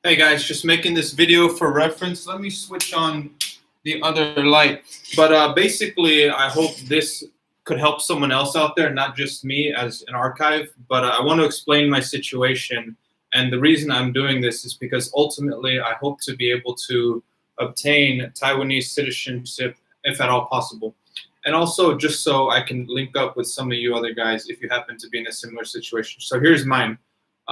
Hey guys, just making this video for reference. Let me switch on the other light. But basically, I hope this could help someone else out there, not just me as an archive. But I want to explain my situation. And the reason I'm doing this is because ultimately I hope to be able to obtain Taiwanese citizenship if at all possible. And also just so I can link up with some of you other guys if you happen to be in a similar situation. So here's mine.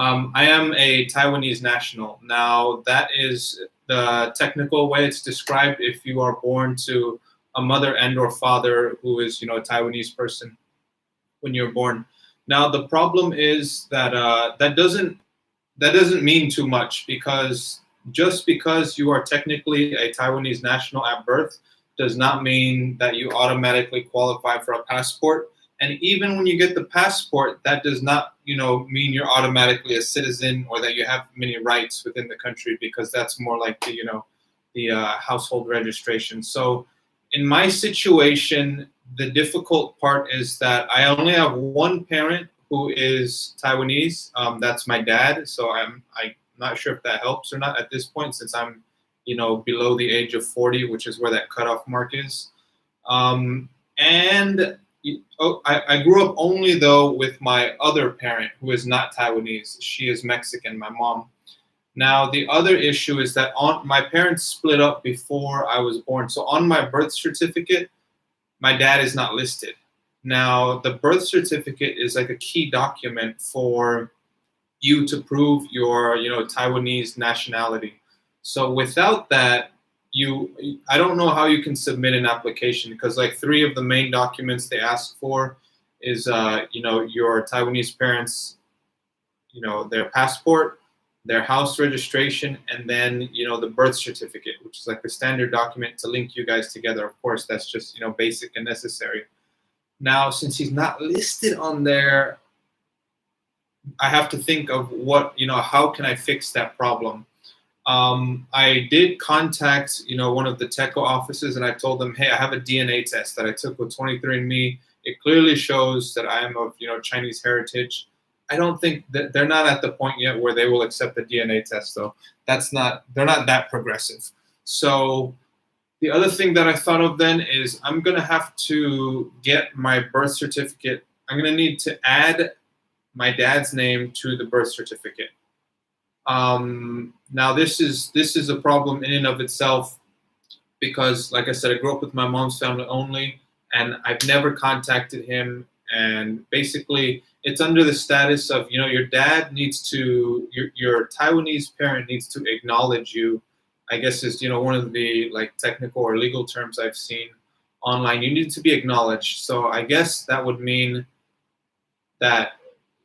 I am a Taiwanese national. Now, that is the technical way it's described if you are born to a mother and or father who is, a Taiwanese person when you're born. Now, the problem is that that doesn't mean too much because just because you are technically a Taiwanese national at birth does not mean that you automatically qualify for a passport. And even when you get the passport, that does not, mean you're automatically a citizen or that you have many rights within the country because that's more like the household registration. So in my situation, the difficult part is that I only have one parent who is Taiwanese. That's my dad. So I'm not sure if that helps or not at this point since I'm, below the age of 40, which is where that cutoff mark is. And I grew up only though with my other parent who is not Taiwanese. She is Mexican, my mom. Now the other issue is that my parents split up before I was born. So on my birth certificate, my dad is not listed. Now the birth certificate is like a key document for you to prove your, Taiwanese nationality. So without that, I don't know how you can submit an application because like three of the main documents they ask for is your Taiwanese parents, their passport, their house registration, and then the birth certificate, which is like the standard document to link you guys together. Of course, that's just basic and necessary. Now, since he's not listed on there, I have to think of how can I fix that problem? I did contact, one of the TECO offices, and I told them, hey, I have a DNA test that I took with 23andMe. It clearly shows that I am of, Chinese heritage. I don't think that they're not at the point yet where they will accept the DNA test, though. They're not that progressive. So the other thing that I thought of then is I'm going to have to get my birth certificate. I'm going to need to add my dad's name to the birth certificate. Now this is a problem in and of itself because, like I said, I grew up with my mom's family only, and I've never contacted him. And basically, it's under the status of your dad needs to your Taiwanese parent needs to acknowledge you. I guess is one of the like technical or legal terms I've seen online. You need to be acknowledged. So I guess that would mean that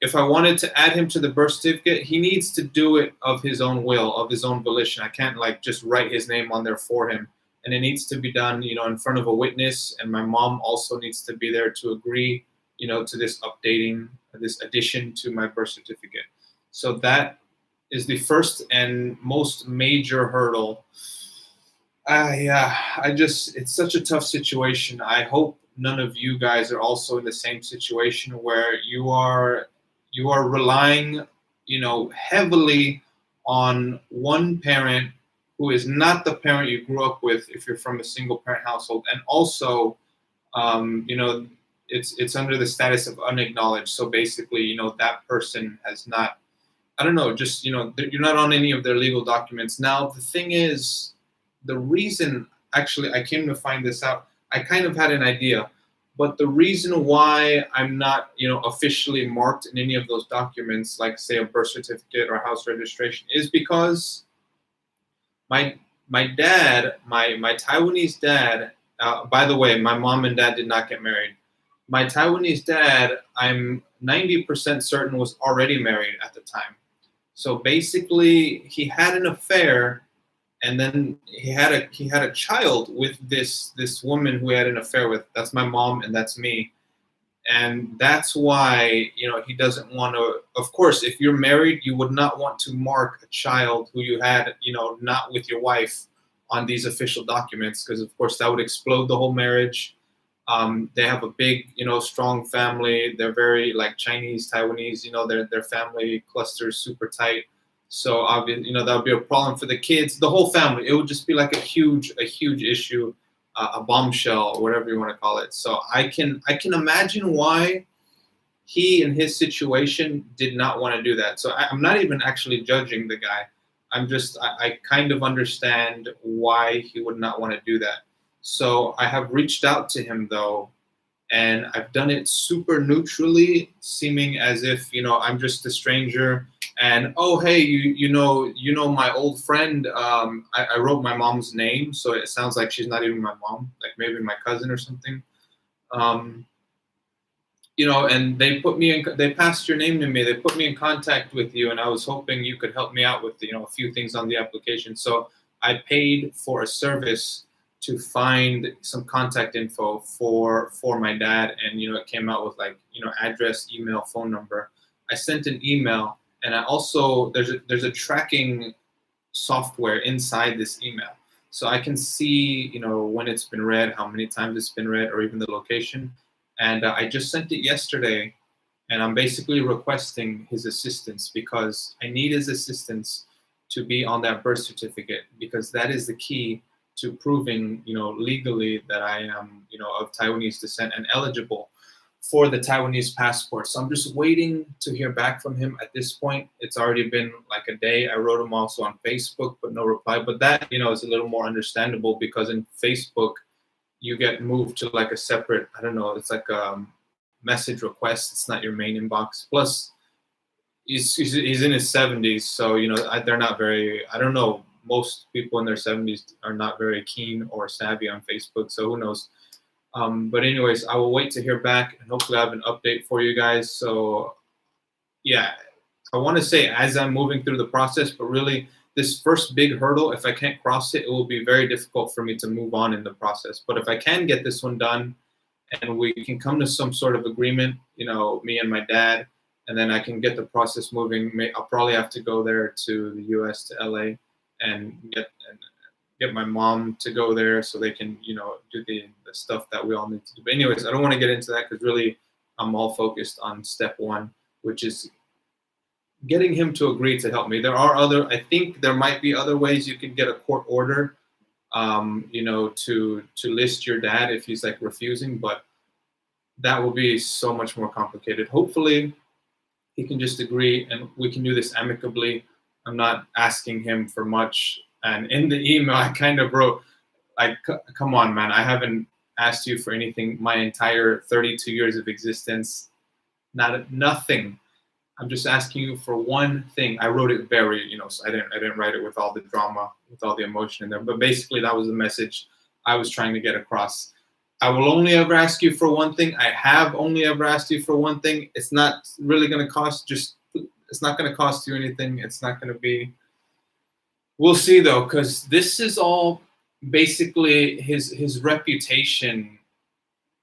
if I wanted to add him to the birth certificate, he needs to do it of his own will, of his own volition. I can't like just write his name on there for him. And it needs to be done, in front of a witness. And my mom also needs to be there to agree, to this updating, this addition to my birth certificate. So that is the first and most major hurdle. It's such a tough situation. I hope none of you guys are also in the same situation where you are relying, heavily on one parent who is not the parent you grew up with if you're from a single parent household. And also, it's under the status of unacknowledged. So basically, that person has not, I don't know, just, you're not on any of their legal documents. Now, the thing is, the reason, actually, I came to find this out, I kind of had an idea. But the reason why I'm not, officially marked in any of those documents, like say a birth certificate or house registration, is because my dad, my Taiwanese dad. By the way, my mom and dad did not get married. My Taiwanese dad, I'm 90% certain, was already married at the time. So basically, he had an affair. And then he had a child with this woman who he had an affair with. That's my mom and that's me. And that's why, he doesn't want to, of course, if you're married, you would not want to mark a child who you had, not with your wife on these official documents, because of course that would explode the whole marriage. They have a big, strong family. They're very like Chinese, Taiwanese, their family cluster is super tight. So obviously, that would be a problem for the kids, the whole family. It would just be like a huge issue, a bombshell, whatever you want to call it. So I can imagine why he in his situation did not want to do that. So I'm not even actually judging the guy. I kind of understand why he would not want to do that. So I have reached out to him though, and I've done it super neutrally, seeming as if I'm just a stranger. And oh hey, you know my old friend. I wrote my mom's name, so it sounds like she's not even my mom, like maybe my cousin or something. Um, and they passed your name to me. They put me in contact with you, and I was hoping you could help me out with a few things on the application. So I paid for a service to find some contact info for my dad, and it came out with like address, email, phone number. I sent an email, and I also there's a tracking software inside this email, so I can see when it's been read, how many times it's been read, or even the location. And I just sent it yesterday, and I'm basically requesting his assistance because I need his assistance to be on that birth certificate, because that is the key to proving legally that I am of Taiwanese descent and eligible for the Taiwanese passport. So I'm just waiting to hear back from him at this point. It's already been like a day. I wrote him also on Facebook, but no reply. But that is a little more understandable, because in Facebook you get moved to like a separate, I don't know, it's like a message request. It's not your main inbox. Plus, he's in his 70s, so they're not very. I don't know. Most people in their 70s are not very keen or savvy on Facebook, so who knows? But anyways, I will wait to hear back, and hopefully I have an update for you guys. So yeah, I want to say as I'm moving through the process, but really this first big hurdle, if I can't cross it, it will be very difficult for me to move on in the process. But if I can get this one done, and we can come to some sort of agreement, me and my dad, and then I can get the process moving. I'll probably have to go there to the U.S., to LA, and get my mom to go there so they can do the stuff that we all need to do. But anyways, I don't want to get into that, because really I'm all focused on step one, which is getting him to agree to help me. I think there might be other ways you can get a court order, to list your dad if he's like refusing, but that will be so much more complicated. Hopefully he can just agree and we can do this amicably. I'm not asking him for much. And in the email, I kind of wrote, like, come on, man, I haven't asked you for anything my entire 32 years of existence. Nothing. I'm just asking you for one thing. I wrote it very, so I didn't write it with all the drama, with all the emotion in there. But basically, that was the message I was trying to get across. I will only ever ask you for one thing. I have only ever asked you for one thing. It's not really going to cost. It's not going to cost you anything. It's not going to be. We'll see though, because this is all basically his reputation.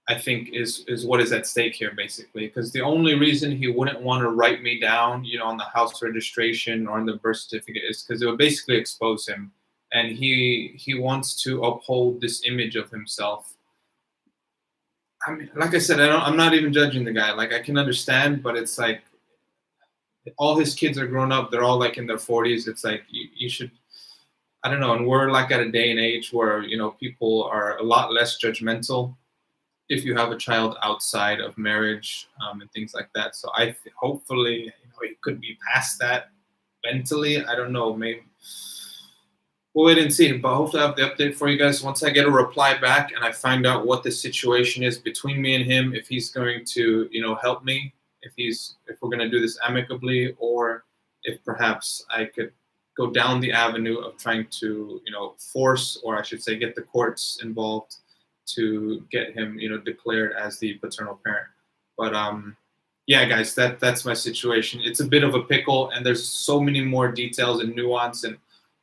I think is what is at stake here, basically, because the only reason he wouldn't want to write me down, on the house registration or on the birth certificate, is because it would basically expose him, and he wants to uphold this image of himself. I mean, like I said, I'm not even judging the guy. Like, I can understand, but it's like all his kids are grown up. They're all like in their 40s. It's like you should. I don't know, and we're like at a day and age where people are a lot less judgmental if you have a child outside of marriage, and things like that. So hopefully it could be past that mentally. I don't know, maybe we'll wait and see. But hopefully I have the update for you guys once I get a reply back and I find out what the situation is between me and him. If he's going to help me, if we're going to do this amicably, or if perhaps I could go down the avenue of trying to force, or I should say get the courts involved to get him declared as the paternal parent. But yeah, guys, that's my situation. It's a bit of a pickle, and there's so many more details and nuance and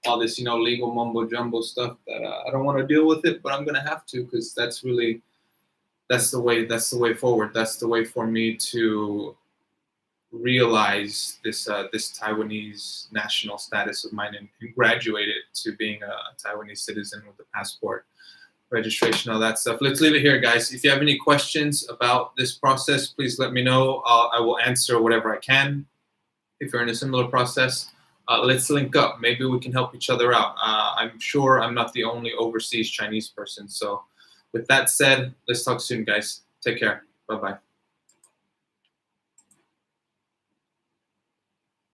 all this legal mumbo jumbo stuff that I don't want to deal with it, but I'm gonna have to, because that's the way forward. That's the way for me to realize this Taiwanese national status of mine and graduate it to being a Taiwanese citizen with a passport, registration, all that stuff. Let's leave it here, guys. If you have any questions about this process, please let me know. I will answer whatever I can. If you're in a similar process, let's link up. Maybe we can help each other out. I'm sure I'm not the only overseas Chinese person. So with that said, let's talk soon, guys. Take care. Bye-bye.